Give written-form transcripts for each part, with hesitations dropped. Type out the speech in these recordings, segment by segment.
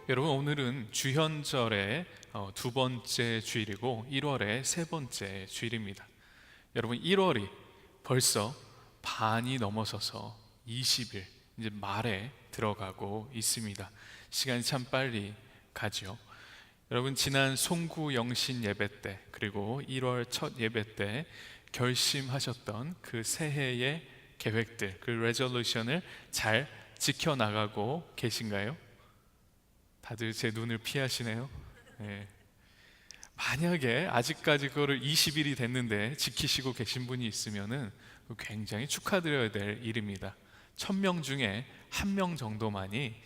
여러분, 오늘은 주현절의 두 번째 주일이고 1월의 세 번째 주일입니다. 여러분, 1월이 벌써 반이 넘어서서 20일 이제 말에 들어가고 있습니다. 시간이 참 빨리 가죠. 여러분, 지난 송구 영신 예배 때 그리고 1월 첫 예배 때 결심하셨던 그 새해의 계획들, 그 레졸루션을 잘 지켜나가고 계신가요? 다들 제 눈을 피하시네요. 예. 만약에 아직까지 그거를 20일이 됐는데 지키시고 계신 분이 있으면은 굉장히 축하드려야 될 일입니다. 1000명 중에 1명 정도만이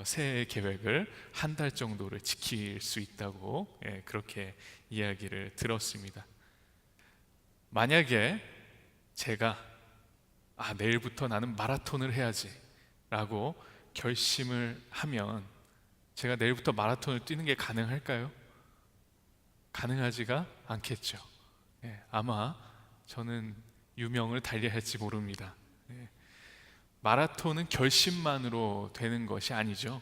새해 계획을 한 달 정도를 지킬 수 있다고 그렇게 이야기를 들었습니다. 만약에 제가 내일부터 나는 마라톤을 해야지 라고 결심을 하면 제가 내일부터 마라톤을 뛰는 게 가능할까요? 가능하지가 않겠죠. 아마 저는 유명을 달려야 할지 모릅니다. 마라톤은 결심만으로 되는 것이 아니죠.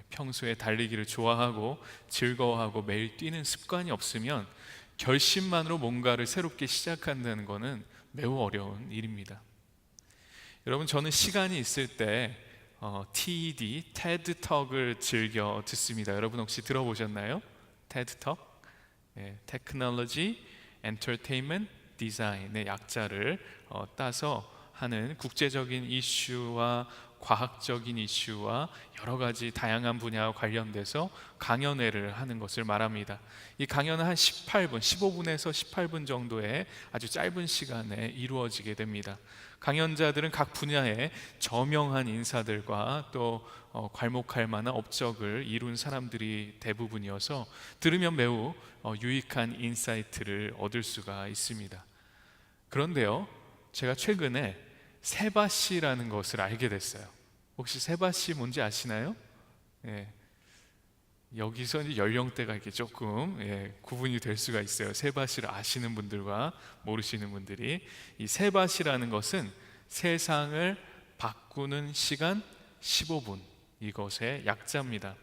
평소에 달리기를 좋아하고 즐거워하고 매일 뛰는 습관이 없으면 결심만으로 뭔가를 새롭게 시작한다는 것은 매우 어려운 일입니다. 여러분, 저는 시간이 있을 때 TED, TED 톡을 즐겨 듣습니다. 여러분 혹시 들어보셨나요? TED 톡? Technology, Entertainment, Design의 약자를 따서 하는 국제적인 이슈와 과학적인 이슈와 여러 가지 다양한 분야와 관련돼서 강연회를 하는 것을 말합니다. 이 강연은 한 18분, 15분에서 18분 정도의 아주 짧은 시간에 이루어지게 됩니다. 강연자들은 각 분야의 저명한 인사들과 또 괄목할 만한 업적을 이룬 사람들이 대부분이어서 들으면 매우 유익한 인사이트를 얻을 수가 있습니다. 그런데요, 제가 최근에 세바시라는 것을 알게 됐어요. 혹시 세바시 뭔지 아시나요? 여기서 이제 연령대가 이렇게 조금 구분이 될 수가 있어요. 세바시를 아시는 분들과 모르시는 분들이. 이 세바시라는 것은 세상을 바꾸는 시간 15분, 이것의 약자입니다.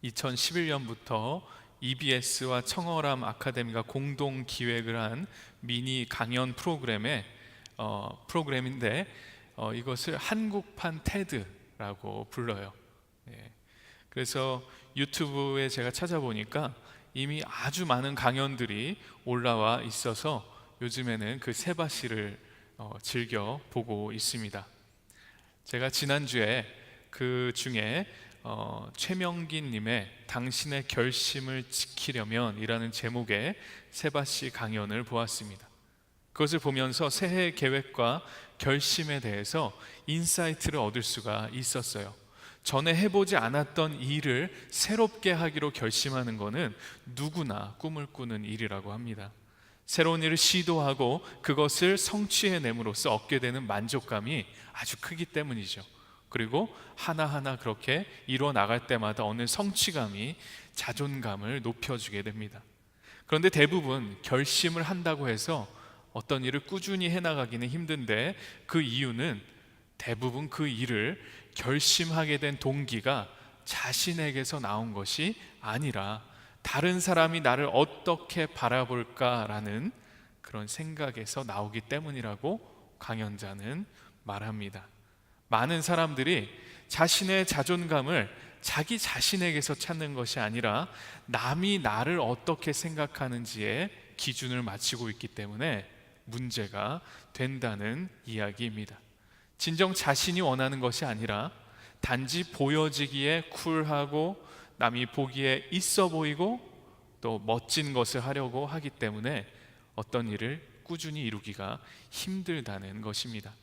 2011년부터 EBS와 청어람 아카데미가 공동 기획을 한 미니 강연 프로그램인데 이것을 한국판 테드라고 불러요. 그래서 유튜브에 제가 찾아보니까 이미 아주 많은 강연들이 올라와 있어서 요즘에는 그 세바시를 즐겨 보고 있습니다. 제가 지난주에 그 중에 최명긴 님의 당신의 결심을 지키려면 이라는 제목의 세바시 강연을 보았습니다. 그것을 보면서 새해 계획과 결심에 대해서 인사이트를 얻을 수가 있었어요. 전에 해보지 않았던 일을 새롭게 하기로 결심하는 것은 누구나 꿈을 꾸는 일이라고 합니다. 새로운 일을 시도하고 그것을 성취해냄으로써 얻게 되는 만족감이 아주 크기 때문이죠. 그리고 하나하나 그렇게 이루어 나갈 때마다 얻는 성취감이 자존감을 높여주게 됩니다. 그런데 대부분 결심을 한다고 해서 어떤 일을 꾸준히 해나가기는 힘든데 그 이유는 대부분 그 일을 결심하게 된 동기가 자신에게서 나온 것이 아니라 다른 사람이 나를 어떻게 바라볼까라는 그런 생각에서 나오기 때문이라고 강연자는 말합니다. 많은 사람들이 자신의 자존감을 자기 자신에게서 찾는 것이 아니라 남이 나를 어떻게 생각하는지에 기준을 맞추고 있기 때문에 문제가 된다는 이야기입니다. 진정 자신이 원하는 것이 아니라 단지 보여지기에 쿨하고 남이 보기에 있어 보이고 또 멋진 것을 하려고 하기 때문에 어떤 일을 꾸준히 이루기가 힘들다는 것입니다.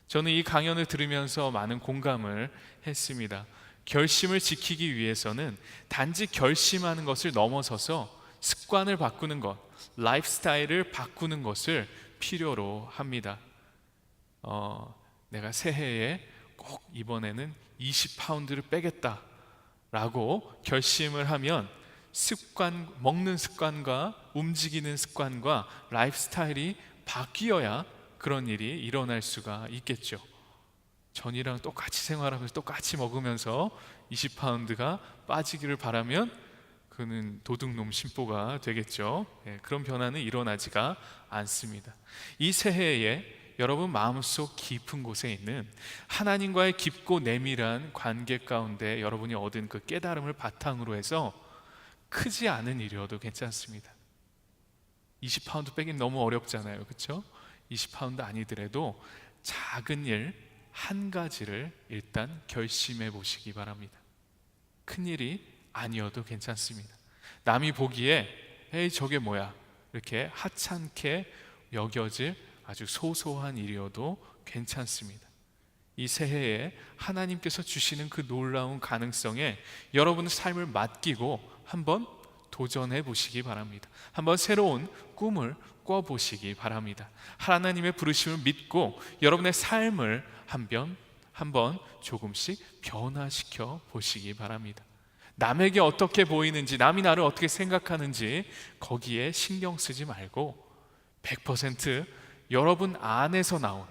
저는 이 강연을 들으면서 많은 공감을 했습니다. 결심을 지키기 위해서는 단지 결심하는 것을 넘어서서 습관을 바꾸는 것, 라이프 스타일을 바꾸는 것을 필요로 합니다. 내가 새해에 꼭 이번에는 20파운드를 빼겠다 라고 결심을 하면 습관, 먹는 습관과 움직이는 습관과 라이프 스타일이 바뀌어야 그런 일이 일어날 수가 있겠죠. 전이랑 똑같이 생활하면서 똑같이 먹으면서 20파운드가 빠지기를 바라면 그는 도둑놈 심보가 되겠죠. 그런 변화는 일어나지가 않습니다. 이 새해에 여러분 마음속 깊은 곳에 있는 하나님과의 깊고 내밀한 관계 가운데 여러분이 얻은 그 깨달음을 바탕으로 해서 크지 않은 일이어도 괜찮습니다. 20파운드 빼긴 너무 어렵잖아요, 그렇죠? 20파운드 아니더라도 작은 일 한 가지를 일단 결심해 보시기 바랍니다. 큰 일이 아니어도 괜찮습니다. 남이 보기에 에이 저게 뭐야 이렇게 하찮게 여겨질 아주 소소한 일이어도 괜찮습니다. 이 새해에 하나님께서 주시는 그 놀라운 가능성에 여러분의 삶을 맡기고 한번 도전해 보시기 바랍니다. 한번 새로운 꿈을 꿔보시기 바랍니다. 하나님의 부르심을 믿고 여러분의 삶을 한번 조금씩 변화시켜 보시기 바랍니다. 남에게 어떻게 보이는지, 남이 나를 어떻게 생각하는지 거기에 신경 쓰지 말고 100% 여러분 안에서 나온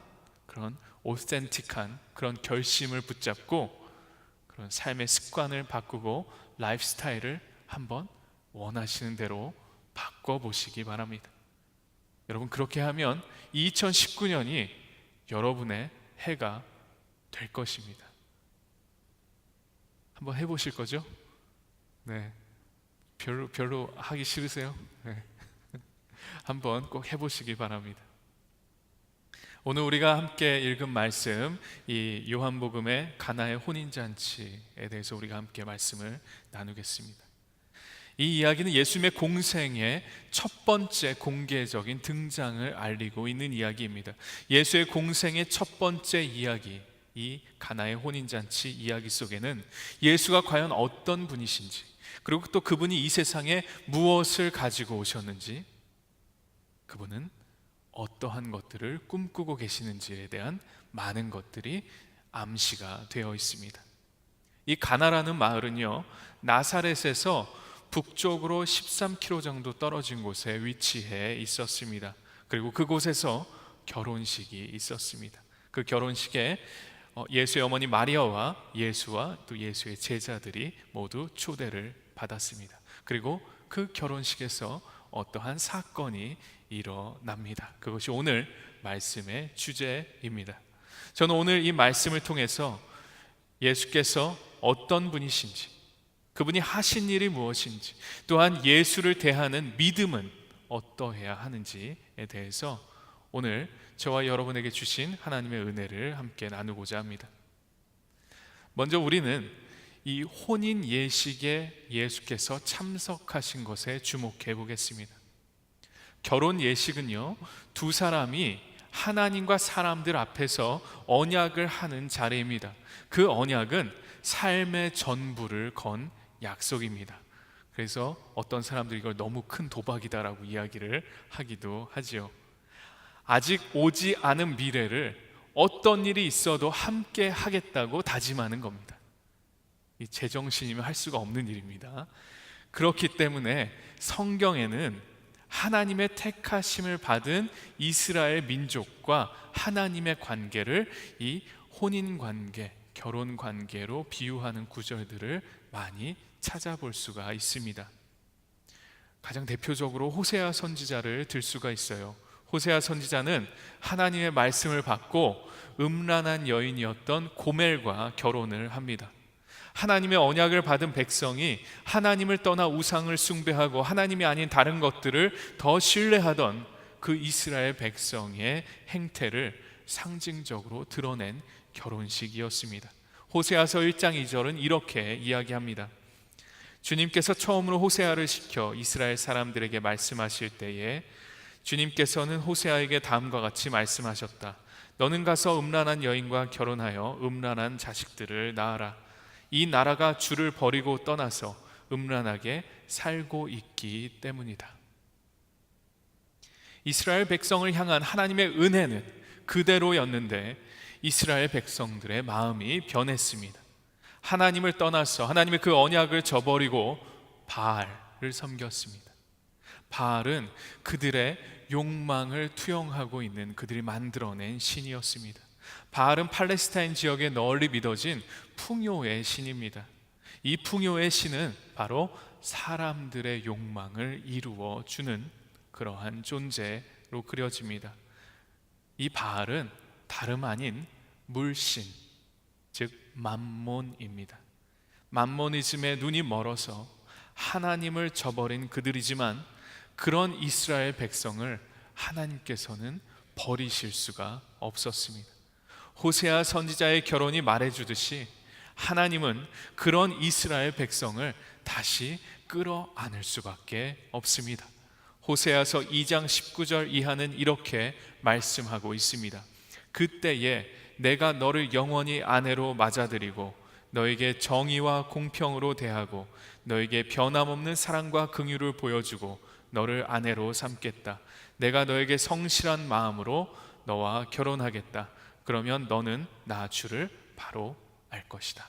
그런 오센틱한 그런 결심을 붙잡고 그런 삶의 습관을 바꾸고 라이프 스타일을 한번 원하시는 대로 바꿔보시기 바랍니다. 여러분 그렇게 하면 2019년이 여러분의 해가 될 것입니다. 한번 해보실 거죠? 네, 별로 하기 싫으세요? 네. 한번 꼭 해보시기 바랍니다. 오늘 우리가 함께 읽은 말씀, 이 요한복음의 가나의 혼인잔치에 대해서 우리가 함께 말씀을 나누겠습니다. 이 이야기는 예수님의 공생의 첫 번째 공개적인 등장을 알리고 있는 이야기입니다. 예수의 공생의 첫 번째 이야기, 이 가나의 혼인잔치 이야기 속에는 예수가 과연 어떤 분이신지, 그리고 또 그분이 이 세상에 무엇을 가지고 오셨는지, 그분은 어떠한 것들을 꿈꾸고 계시는지에 대한 많은 것들이 암시가 되어 있습니다. 이 가나라는 마을은요, 나사렛에서 북쪽으로 13km 정도 떨어진 곳에 위치해 있었습니다. 그리고 그곳에서 결혼식이 있었습니다. 그 결혼식에 예수의 어머니 마리아와 예수와 또 예수의 제자들이 모두 초대를 받았습니다. 그리고 그 결혼식에서 어떠한 사건이 일어납니다. 그것이 오늘 말씀의 주제입니다. 저는 오늘 이 말씀을 통해서 예수께서 어떤 분이신지, 그분이 하신 일이 무엇인지, 또한 예수를 대하는 믿음은 어떠해야 하는지에 대해서 오늘 저와 여러분에게 주신 하나님의 은혜를 함께 나누고자 합니다. 먼저 우리는 이 혼인 예식에 예수께서 참석하신 것에 주목해 보겠습니다. 결혼 예식은요, 두 사람이 하나님과 사람들 앞에서 언약을 하는 자리입니다. 그 언약은 삶의 전부를 건 약속입니다. 그래서 어떤 사람들이 이걸 너무 큰 도박이다라고 이야기를 하기도 하지요. 아직 오지 않은 미래를 어떤 일이 있어도 함께 하겠다고 다짐하는 겁니다. 이 제정신이면 할 수가 없는 일입니다. 그렇기 때문에 성경에는 하나님의 택하심을 받은 이스라엘 민족과 하나님의 관계를 이 혼인 관계, 결혼 관계로 비유하는 구절들을 많이 찾아볼 수가 있습니다. 가장 대표적으로 호세아 선지자를 들 수가 있어요. 호세아 선지자는 하나님의 말씀을 받고 음란한 여인이었던 고멜과 결혼을 합니다. 하나님의 언약을 받은 백성이 하나님을 떠나 우상을 숭배하고 하나님이 아닌 다른 것들을 더 신뢰하던 그 이스라엘 백성의 행태를 상징적으로 드러낸 결혼식이었습니다. 호세아서 1장 2절은 이렇게 이야기합니다. 주님께서 처음으로 호세아를 시켜 이스라엘 사람들에게 말씀하실 때에 주님께서는 호세아에게 다음과 같이 말씀하셨다. 너는 가서 음란한 여인과 결혼하여 음란한 자식들을 낳아라. 이 나라가 주를 버리고 떠나서 음란하게 살고 있기 때문이다. 이스라엘 백성을 향한 하나님의 은혜는 그대로였는데 이스라엘 백성들의 마음이 변했습니다. 하나님을 떠나서 하나님의 그 언약을 저버리고 바알을 섬겼습니다. 바알은 그들의 욕망을 투영하고 있는 그들이 만들어낸 신이었습니다. 바알은 팔레스타인 지역에 널리 믿어진 풍요의 신입니다. 이 풍요의 신은 바로 사람들의 욕망을 이루어 주는 그러한 존재로 그려집니다. 이 바알은 다름 아닌 물신, 즉 맘몬입니다. 맘모니즘에 눈이 멀어서 하나님을 저버린 그들이지만 그런 이스라엘 백성을 하나님께서는 버리실 수가 없었습니다. 호세아 선지자의 결혼이 말해주듯이 하나님은 그런 이스라엘 백성을 다시 끌어안을 수밖에 없습니다. 호세아서 2장 19절 이하는 이렇게 말씀하고 있습니다. 그때에 내가 너를 영원히 아내로 맞아들이고 너에게 정의와 공평으로 대하고 너에게 변함없는 사랑과 긍휼을 보여주고 너를 아내로 삼겠다. 내가 너에게 성실한 마음으로 너와 결혼하겠다. 그러면 너는 나 주를 바로 알 것이다.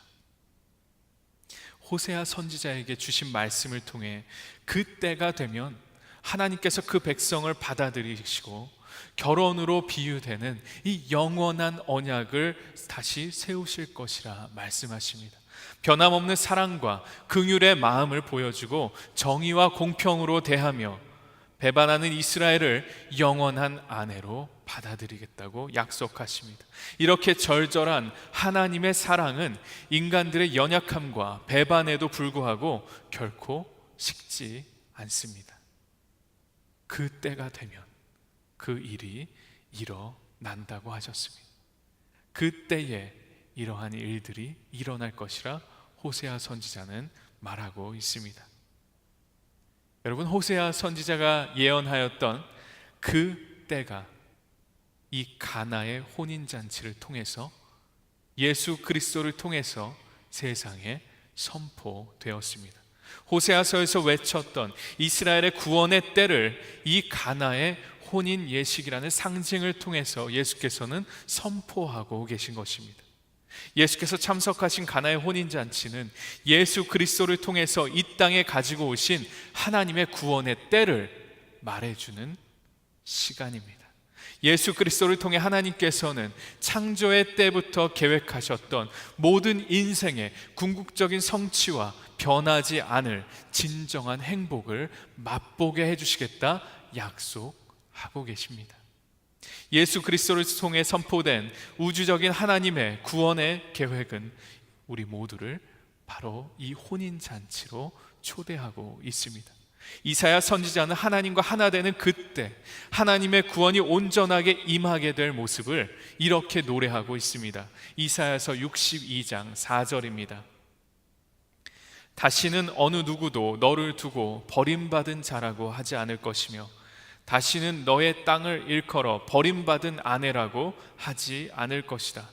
호세아 선지자에게 주신 말씀을 통해 그때가 되면 하나님께서 그 백성을 받아들이시고 결혼으로 비유되는 이 영원한 언약을 다시 세우실 것이라 말씀하십니다. 변함없는 사랑과 긍휼의 마음을 보여주고 정의와 공평으로 대하며 배반하는 이스라엘을 영원한 아내로 받아들이겠다고 약속하십니다. 이렇게 절절한 하나님의 사랑은 인간들의 연약함과 배반에도 불구하고 결코 식지 않습니다. 그 때가 되면 그 일이 일어난다고 하셨습니다. 그 때에 이러한 일들이 일어날 것이라 호세아 선지자는 말하고 있습니다. 여러분, 호세아 선지자가 예언하였던 그 때가 이 가나의 혼인잔치를 통해서 예수 그리스도를 통해서 세상에 선포되었습니다. 호세아서에서 외쳤던 이스라엘의 구원의 때를 이 가나의 혼인 예식이라는 상징을 통해서 예수께서는 선포하고 계신 것입니다. 예수께서 참석하신 가나의 혼인잔치는 예수 그리스도를 통해서 이 땅에 가지고 오신 하나님의 구원의 때를 말해주는 시간입니다. 예수 그리스도를 통해 하나님께서는 창조의 때부터 계획하셨던 모든 인생의 궁극적인 성취와 변하지 않을 진정한 행복을 맛보게 해주시겠다 약속하고 계십니다. 예수 그리스도를 통해 선포된 우주적인 하나님의 구원의 계획은 우리 모두를 바로 이 혼인잔치로 초대하고 있습니다. 이사야 선지자는 하나님과 하나 되는 그때 하나님의 구원이 온전하게 임하게 될 모습을 이렇게 노래하고 있습니다. 이사야서 62장 4절입니다. 다시는 어느 누구도 너를 두고 버림받은 자라고 하지 않을 것이며 다시는 너의 땅을 일컬어 버림받은 아내라고 하지 않을 것이다.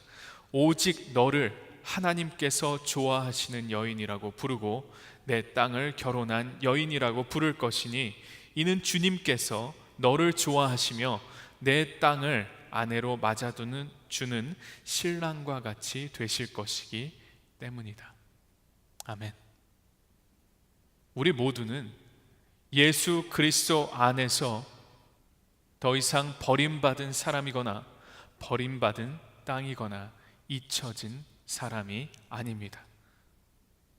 오직 너를 하나님께서 좋아하시는 여인이라고 부르고 내 땅을 결혼한 여인이라고 부를 것이니 이는 주님께서 너를 좋아하시며 내 땅을 아내로 맞아두는 주는 신랑과 같이 되실 것이기 때문이다. 아멘. 우리 모두는 예수 그리스도 안에서 더 이상 버림받은 사람이거나 버림받은 땅이거나 잊혀진 사람이 아닙니다.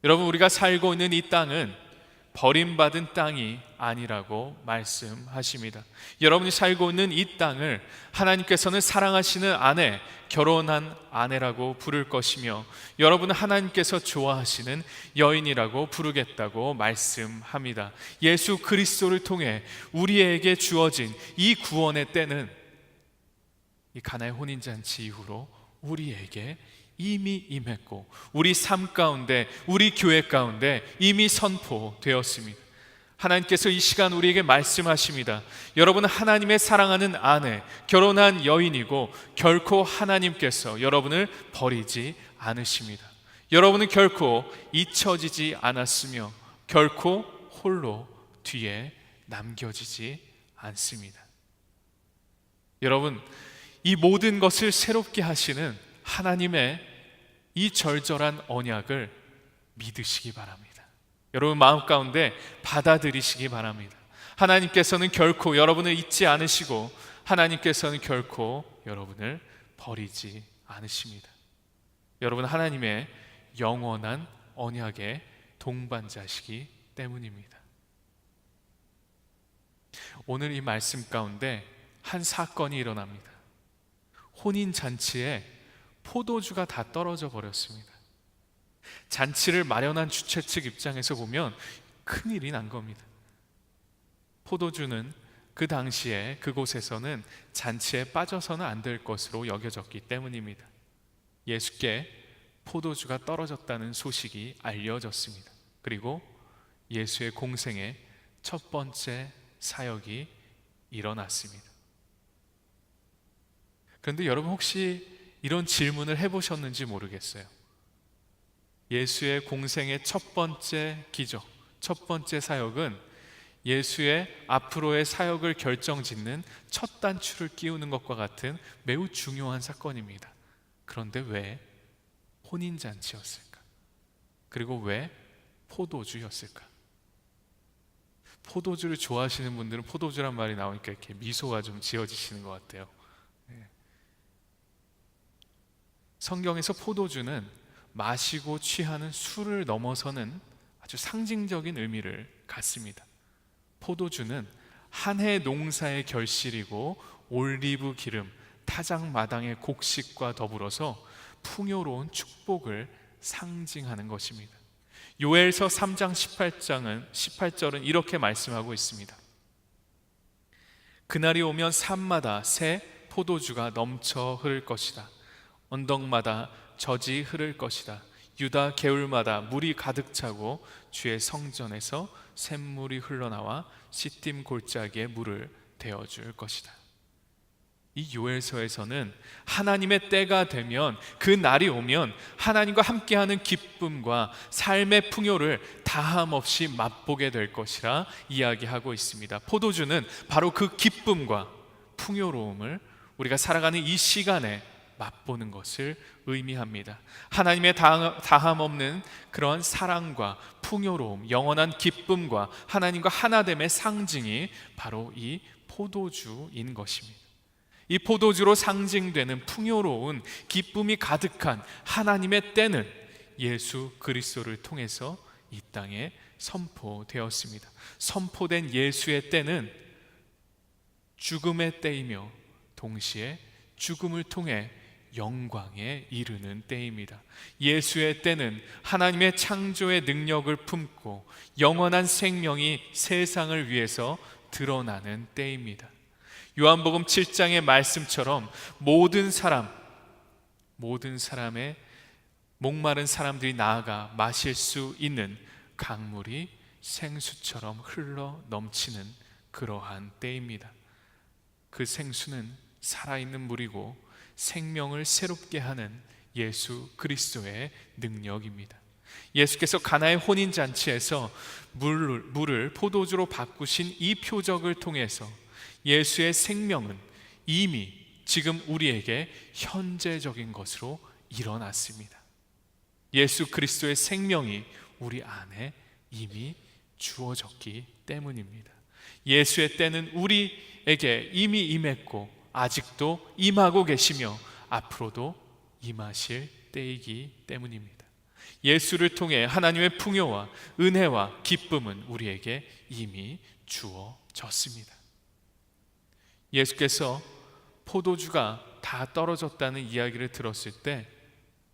여러분, 우리가 살고 있는 이 땅은 버림받은 땅이 아니라고 말씀하십니다. 여러분이 살고 있는 이 땅을 하나님께서는 사랑하시는 아내, 결혼한 아내라고 부를 것이며 여러분은 하나님께서 좋아하시는 여인이라고 부르겠다고 말씀합니다. 예수 그리스도를 통해 우리에게 주어진 이 구원의 때는 이 가나의 혼인잔치 이후로 우리에게 이미 임했고 우리 삶 가운데, 우리 교회 가운데 이미 선포되었습니다. 하나님께서 이 시간 우리에게 말씀하십니다. 여러분은 하나님의 사랑하는 아내, 결혼한 여인이고 결코 하나님께서 여러분을 버리지 않으십니다. 여러분은 결코 잊혀지지 않았으며 결코 홀로 뒤에 남겨지지 않습니다. 여러분, 이 모든 것을 새롭게 하시는 하나님의 이 절절한 언약을 믿으시기 바랍니다. 여러분 마음 가운데 받아들이시기 바랍니다. 하나님께서는 결코 여러분을 잊지 않으시고 하나님께서는 결코 여러분을 버리지 않으십니다. 여러분, 하나님의 영원한 언약의 동반자시기 때문입니다. 오늘 이 말씀 가운데 한 사건이 일어납니다. 혼인잔치에 포도주가 다 떨어져 버렸습니다. 잔치를 마련한 주최 측 입장에서 보면 큰일이 난 겁니다. 포도주는 그 당시에 그곳에서는 잔치에 빠져서는 안 될 것으로 여겨졌기 때문입니다. 예수께 포도주가 떨어졌다는 소식이 알려졌습니다. 그리고 예수의 공생의 첫 번째 사역이 일어났습니다. 그런데 여러분, 혹시 이런 질문을 해보셨는지 모르겠어요. 예수의 공생의 첫 번째 기적, 첫 번째 사역은 예수의 앞으로의 사역을 결정짓는 첫 단추를 끼우는 것과 같은 매우 중요한 사건입니다. 그런데 왜 혼인잔치였을까? 그리고 왜 포도주였을까? 포도주를 좋아하시는 분들은 포도주란 말이 나오니까 이렇게 미소가 좀 지어지시는 것 같아요. 성경에서 포도주는 마시고 취하는 술을 넘어서는 아주 상징적인 의미를 갖습니다. 포도주는 한 해 농사의 결실이고 올리브 기름, 타작마당의 곡식과 더불어서 풍요로운 축복을 상징하는 것입니다. 요엘서 3장 18절은 이렇게 말씀하고 있습니다. 그날이 오면 산마다 새 포도주가 넘쳐 흐를 것이다. 언덕마다 젖이 흐를 것이다. 유다 개울마다 물이 가득 차고 주의 성전에서 샘물이 흘러나와 시딤 골짜기에 물을 데워줄 것이다. 이 요엘서에서는 하나님의 때가 되면, 그 날이 오면 하나님과 함께하는 기쁨과 삶의 풍요를 다함없이 맛보게 될 것이라 이야기하고 있습니다. 포도주는 바로 그 기쁨과 풍요로움을 우리가 살아가는 이 시간에 맛보는 것을 의미합니다. 하나님의 다함없는 그런 사랑과 풍요로움, 영원한 기쁨과 하나님과 하나됨의 상징이 바로 이 포도주인 것입니다. 이 포도주로 상징되는 풍요로운 기쁨이 가득한 하나님의 때는 예수 그리스도를 통해서 이 땅에 선포되었습니다. 선포된 예수의 때는 죽음의 때이며 동시에 죽음을 통해 영광에 이르는 때입니다. 예수의 때는 하나님의 창조의 능력을 품고 영원한 생명이 세상을 위해서 드러나는 때입니다. 요한복음 7장의 말씀처럼 모든 사람의 목마른 사람들이 나아가 마실 수 있는 강물이 생수처럼 흘러 넘치는 그러한 때입니다. 그 생수는 살아있는 물이고 생명을 새롭게 하는 예수 그리스도의 능력입니다. 예수께서 가나의 혼인잔치에서 물을 포도주로 바꾸신 이 표적을 통해서 예수의 생명은 이미 지금 우리에게 현재적인 것으로 일어났습니다. 예수 그리스도의 생명이 우리 안에 이미 주어졌기 때문입니다. 예수의 때는 우리에게 이미 임했고 아직도 임하고 계시며 앞으로도 임하실 때이기 때문입니다. 예수를 통해 하나님의 풍요와 은혜와 기쁨은 우리에게 이미 주어졌습니다. 예수께서 포도주가 다 떨어졌다는 이야기를 들었을 때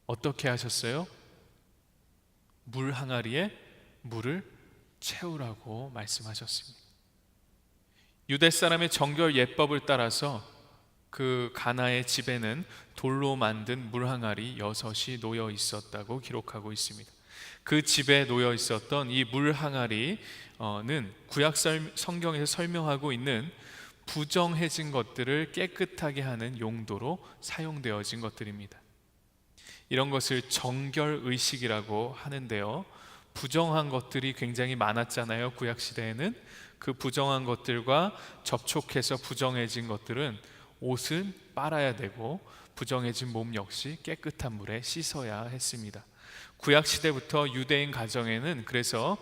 어떻게 하셨어요? 물 항아리에 물을 채우라고 말씀하셨습니다. 유대 사람의 정결 예법을 따라서 그 가나의 집에는 돌로 만든 물 항아리 6이 놓여 있었다고 기록하고 있습니다. 그 집에 놓여 있었던 이 물 항아리는 구약 성경에서 설명하고 있는 부정해진 것들을 깨끗하게 하는 용도로 사용되어진 것들입니다. 이런 것을 정결의식이라고 하는데요, 부정한 것들이 굉장히 많았잖아요. 구약시대에는 그 부정한 것들과 접촉해서 부정해진 것들은 옷은 빨아야 되고 부정해진 몸 역시 깨끗한 물에 씻어야 했습니다. 구약시대부터 유대인 가정에는 그래서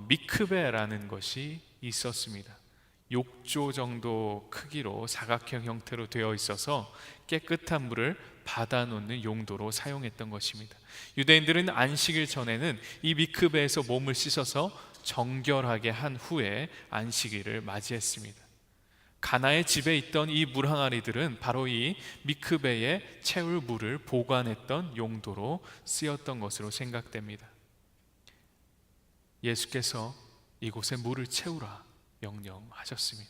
미크베라는 것이 있었습니다. 욕조 정도 크기로 사각형 형태로 되어 있어서 깨끗한 물을 받아놓는 용도로 사용했던 것입니다. 유대인들은 안식일 전에는 이 미크베에서 몸을 씻어서 정결하게 한 후에 안식일을 맞이했습니다. 가나의 집에 있던 이 물 항아리들은 바로 이 미크베에 채울 물을 보관했던 용도로 쓰였던 것으로 생각됩니다. 예수께서 이곳에 물을 채우라 명령하셨습니다.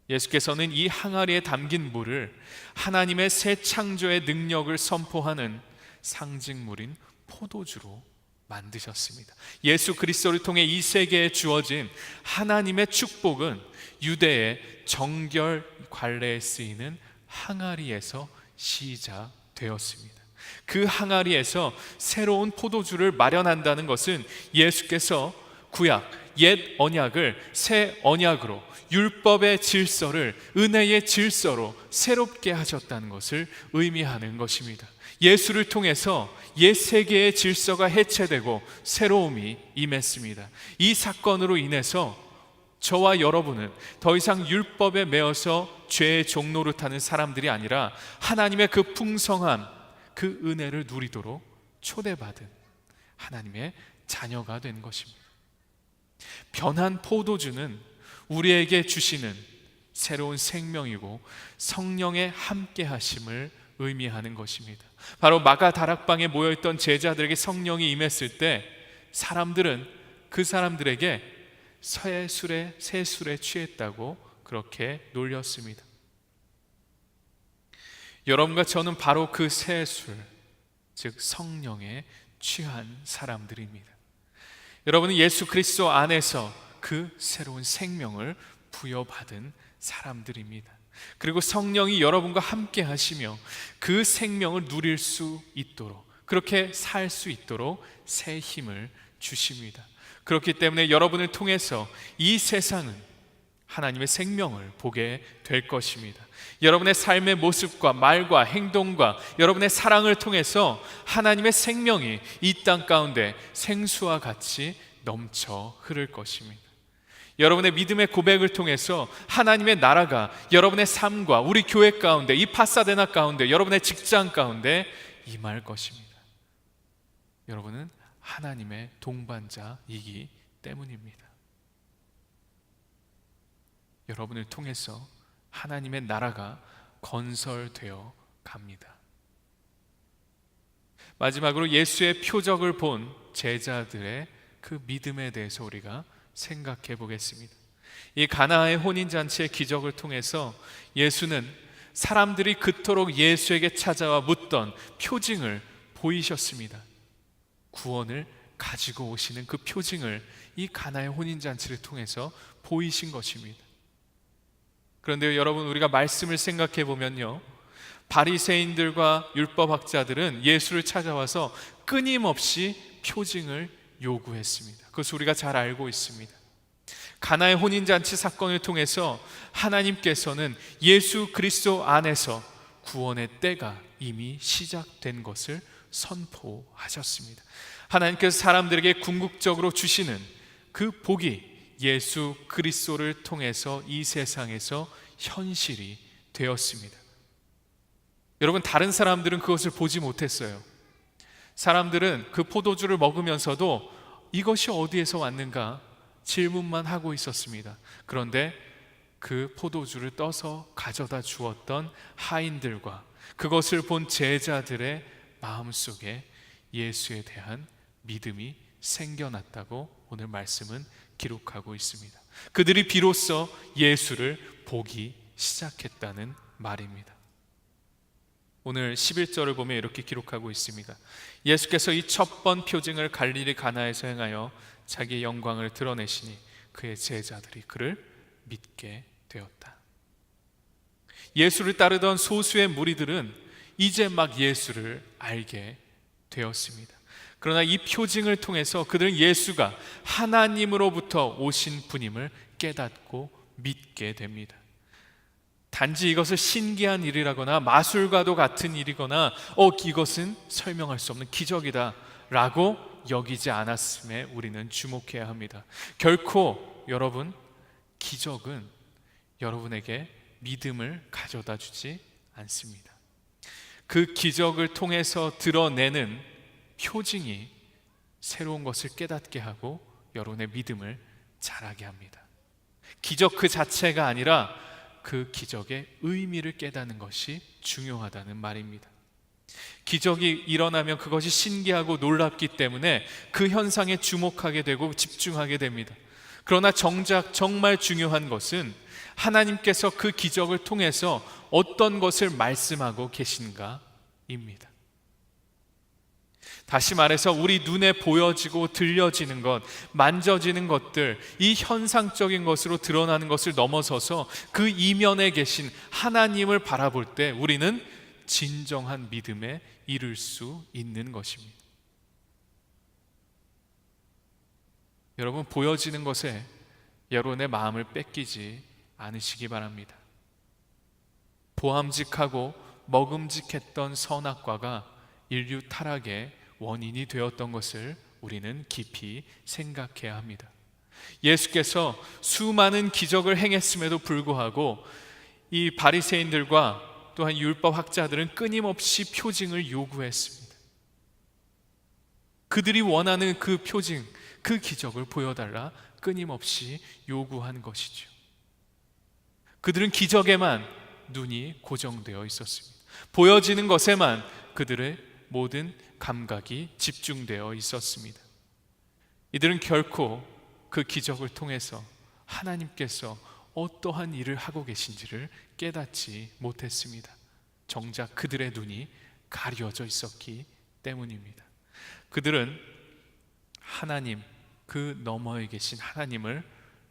예수께서는 이 항아리에 담긴 물을 하나님의 새 창조의 능력을 선포하는 상징물인 포도주로 만드셨습니다. 예수 그리스도를 통해 이 세계에 주어진 하나님의 축복은 유대의 정결 관례에 쓰이는 항아리에서 시작되었습니다. 그 항아리에서 새로운 포도주를 마련한다는 것은 예수께서 구약 옛 언약을 새 언약으로, 율법의 질서를 은혜의 질서로 새롭게 하셨다는 것을 의미하는 것입니다. 예수를 통해서 옛 세계의 질서가 해체되고 새로움이 임했습니다. 이 사건으로 인해서 저와 여러분은 더 이상 율법에 매어서 죄의 종로를 타는 사람들이 아니라 하나님의 그 풍성함, 그 은혜를 누리도록 초대받은 하나님의 자녀가 된 것입니다. 변한 포도주는 우리에게 주시는 새로운 생명이고 성령의 함께 하심을 의미하는 것입니다. 바로 마가 다락방에 모여있던 제자들에게 성령이 임했을 때 사람들은 그 사람들에게 새 술에 취했다고 그렇게 놀렸습니다. 여러분과 저는 바로 그 새 술, 즉 성령에 취한 사람들입니다. 여러분은 예수 그리스도 안에서 그 새로운 생명을 부여받은 사람들입니다. 그리고 성령이 여러분과 함께 하시며 그 생명을 누릴 수 있도록, 그렇게 살 수 있도록 새 힘을 주십니다. 그렇기 때문에 여러분을 통해서 이 세상은 하나님의 생명을 보게 될 것입니다. 여러분의 삶의 모습과 말과 행동과 여러분의 사랑을 통해서 하나님의 생명이 이 땅 가운데 생수와 같이 넘쳐 흐를 것입니다. 여러분의 믿음의 고백을 통해서 하나님의 나라가 여러분의 삶과 우리 교회 가운데, 이 파사데나 가운데, 여러분의 직장 가운데 임할 것입니다. 여러분은 하나님의 동반자이기 때문입니다. 여러분을 통해서 하나님의 나라가 건설되어 갑니다. 마지막으로 예수의 표적을 본 제자들의 그 믿음에 대해서 우리가 생각해 보겠습니다. 이 가나의 혼인잔치의 기적을 통해서 예수는 사람들이 그토록 예수에게 찾아와 묻던 표징을 보이셨습니다. 구원을 가지고 오시는 그 표징을 이 가나의 혼인잔치를 통해서 보이신 것입니다. 그런데 여러분, 우리가 말씀을 생각해 보면요, 바리새인들과 율법학자들은 예수를 찾아와서 끊임없이 표징을 요구했습니다. 그것을 우리가 잘 알고 있습니다. 가나의 혼인잔치 사건을 통해서 하나님께서는 예수 그리스도 안에서 구원의 때가 이미 시작된 것을 선포하셨습니다. 하나님께서 사람들에게 궁극적으로 주시는 그 복이 예수 그리스도를 통해서 이 세상에서 현실이 되었습니다. 여러분, 다른 사람들은 그것을 보지 못했어요. 사람들은 그 포도주를 먹으면서도 이것이 어디에서 왔는가 질문만 하고 있었습니다. 그런데 그 포도주를 떠서 가져다 주었던 하인들과 그것을 본 제자들의 마음속에 예수에 대한 믿음이 생겨났다고 오늘 말씀은 기록하고 있습니다. 그들이 비로소 예수를 보기 시작했다는 말입니다. 오늘 11절을 보면 이렇게 기록하고 있습니다. 예수께서 이 첫 번 표징을 갈릴리 가나에서 행하여 자기의 영광을 드러내시니 그의 제자들이 그를 믿게 되었다. 예수를 따르던 소수의 무리들은 이제 막 예수를 알게 되었습니다. 그러나 이 표징을 통해서 그들은 예수가 하나님으로부터 오신 분임을 깨닫고 믿게 됩니다. 단지 이것을 신기한 일이라거나 마술과도 같은 일이거나 이것은 설명할 수 없는 기적이다 라고 여기지 않았음에 우리는 주목해야 합니다. 결코 여러분, 기적은 여러분에게 믿음을 가져다 주지 않습니다. 그 기적을 통해서 드러내는 표징이 새로운 것을 깨닫게 하고 여러분의 믿음을 자라게 합니다. 기적 그 자체가 아니라 그 기적의 의미를 깨닫는 것이 중요하다는 말입니다. 기적이 일어나면 그것이 신기하고 놀랍기 때문에 그 현상에 주목하게 되고 집중하게 됩니다. 그러나 정작 정말 중요한 것은 하나님께서 그 기적을 통해서 어떤 것을 말씀하고 계신가입니다. 다시 말해서 우리 눈에 보여지고 들려지는 것, 만져지는 것들, 이 현상적인 것으로 드러나는 것을 넘어서서 그 이면에 계신 하나님을 바라볼 때 우리는 진정한 믿음에 이를 수 있는 것입니다. 여러분, 보여지는 것에 여러분의 마음을 뺏기지 않으시기 바랍니다. 보암직하고 먹음직했던 선악과가 인류 타락의 원인이 되었던 것을 우리는 깊이 생각해야 합니다. 예수께서 수많은 기적을 행했음에도 불구하고 이 바리새인들과 또한 율법 학자들은 끊임없이 표징을 요구했습니다. 그들이 원하는 그 표징, 그 기적을 보여달라 끊임없이 요구한 것이죠. 그들은 기적에만 눈이 고정되어 있었습니다. 보여지는 것에만 그들의 모든 감각이 집중되어 있었습니다. 이들은 결코 그 기적을 통해서 하나님께서 어떠한 일을 하고 계신지를 깨닫지 못했습니다. 정작 그들의 눈이 가려져 있었기 때문입니다. 그들은 하나님, 그 너머에 계신 하나님을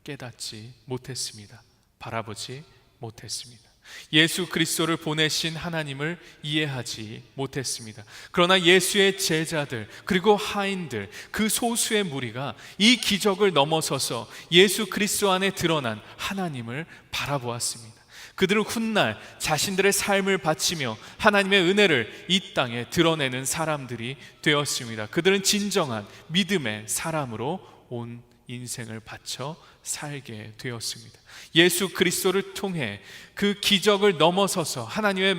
깨닫지 못했습니다. 바라보지 못했습니다. 예수 그리스도를 보내신 하나님을 이해하지 못했습니다. 그러나 예수의 제자들 그리고 하인들, 그 소수의 무리가 이 기적을 넘어서서 예수 그리스도 안에 드러난 하나님을 바라보았습니다. 그들은 훗날 자신들의 삶을 바치며 하나님의 은혜를 이 땅에 드러내는 사람들이 되었습니다. 그들은 진정한 믿음의 사람으로 온 인생을 바쳐 살게 되었습니다. 예수 그리스도를 통해 그 기적을 넘어서서 하나님의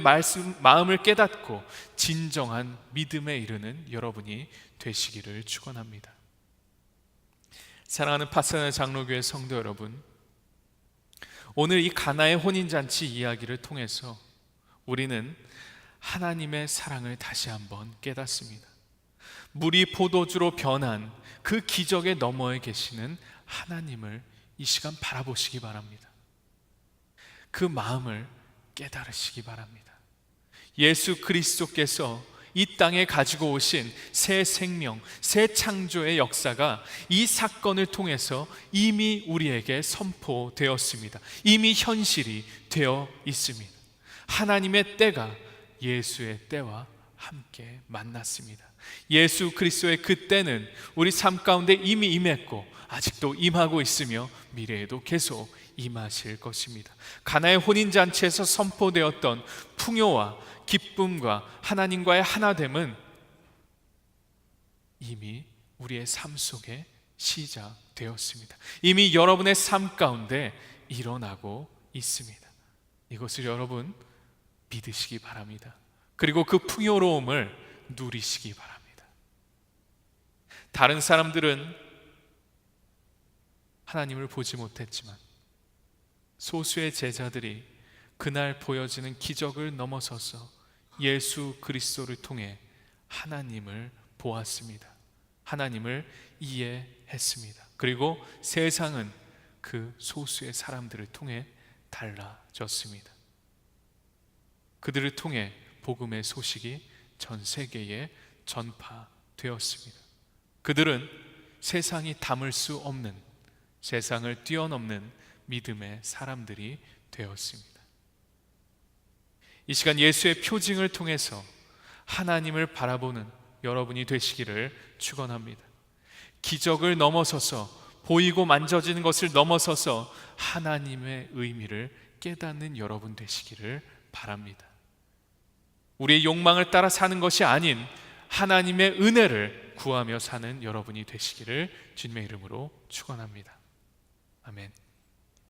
마음을 깨닫고 진정한 믿음에 이르는 여러분이 되시기를 축원합니다. 사랑하는 파사나 장로교회 성도 여러분, 오늘 이 가나의 혼인잔치 이야기를 통해서 우리는 하나님의 사랑을 다시 한번 깨닫습니다. 물이 포도주로 변한 그 기적의 너머에 계시는 하나님을 이 시간 바라보시기 바랍니다. 그 마음을 깨달으시기 바랍니다. 예수 그리스도께서 이 땅에 가지고 오신 새 생명, 새 창조의 역사가 이 사건을 통해서 이미 우리에게 선포되었습니다. 이미 현실이 되어 있습니다. 하나님의 때가 예수의 때와 함께 만났습니다. 예수 그리스도의 그 때는 우리 삶 가운데 이미 임했고 아직도 임하고 있으며 미래에도 계속 임하실 것입니다. 가나의 혼인잔치에서 선포되었던 풍요와 기쁨과 하나님과의 하나됨은 이미 우리의 삶 속에 시작되었습니다. 이미 여러분의 삶 가운데 일어나고 있습니다. 이것을 여러분 믿으시기 바랍니다. 그리고 그 풍요로움을 누리시기 바랍니다. 다른 사람들은 하나님을 보지 못했지만 소수의 제자들이 그날 보여지는 기적을 넘어서서 예수 그리스도를 통해 하나님을 보았습니다. 하나님을 이해했습니다. 그리고 세상은 그 소수의 사람들을 통해 달라졌습니다. 그들을 통해 복음의 소식이 전 세계에 전파되었습니다. 그들은 세상이 담을 수 없는, 세상을 뛰어넘는 믿음의 사람들이 되었습니다. 이 시간 예수의 표징을 통해서 하나님을 바라보는 여러분이 되시기를 축원합니다. 기적을 넘어서서, 보이고 만져지는 것을 넘어서서 하나님의 의미를 깨닫는 여러분 되시기를 바랍니다. 우리의 욕망을 따라 사는 것이 아닌 하나님의 은혜를 구하며 사는 여러분이 되시기를 주님의 이름으로 축원합니다. 아멘.